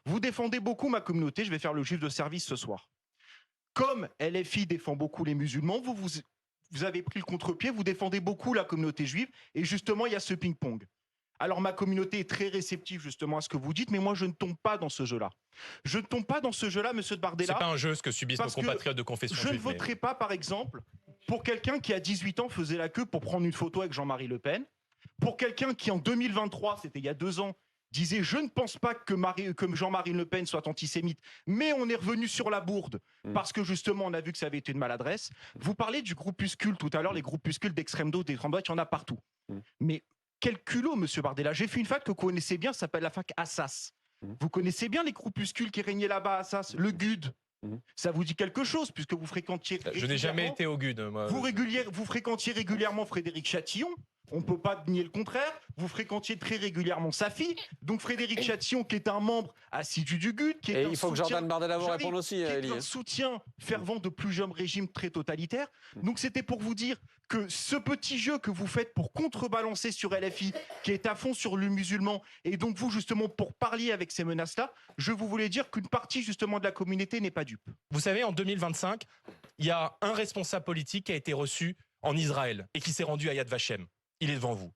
Vous défendez beaucoup ma communauté, je vais faire le juif de service ce soir. Comme LFI défend beaucoup les musulmans, vous avez pris le contre-pied, vous défendez beaucoup la communauté juive, et justement, il y a ce ping-pong. Alors ma communauté est très réceptive justement à ce que vous dites, mais moi je ne tombe pas dans ce jeu-là. Je ne tombe pas dans ce jeu-là, monsieur de C'est Bardella, pas un jeu ce que subissent nos parce que compatriotes de confession je ne juive. Mais voterai pas, par exemple, pour quelqu'un qui à 18 ans faisait la queue pour prendre une photo avec Jean-Marie Le Pen, pour quelqu'un qui en 2023, c'était il y a 2 ans, disait je ne pense pas que Jean-Marie Le Pen soit antisémite, mais on est revenu sur la bourde parce que justement on a vu que ça avait été une maladresse. Vous parlez du groupuscule tout à l'heure, les groupuscules d'extrême droite, il y en a partout. Mais quel culot, monsieur Bardella. J'ai fait une fac que vous connaissez bien, ça s'appelle la fac Assas. Vous connaissez bien les groupuscules qui régnaient là-bas à Assas, le GUD. Ça vous dit quelque chose puisque vous fréquentiez. je n'ai jamais été au GUD. Moi. Vous fréquentiez régulièrement Frédéric Chatillon. On ne peut pas nier le contraire. Vous fréquentiez très régulièrement sa fille. Donc Frédéric Chatillon, qui est un membre assidu du GUD, qui est il faut que Jordan Bardella vous réponde aussi, qui est Elie. un soutien fervent de plusieurs régimes très totalitaires. Donc c'était pour vous dire que ce petit jeu que vous faites pour contrebalancer sur LFI, qui est à fond sur le musulman, et donc vous justement pour parler avec ces menaces-là, je vous voulais dire qu'une partie justement de la communauté n'est pas dupe. Vous savez, en 2025, il y a un responsable politique qui a été reçu en Israël et qui s'est rendu à Yad Vashem. Il est devant vous.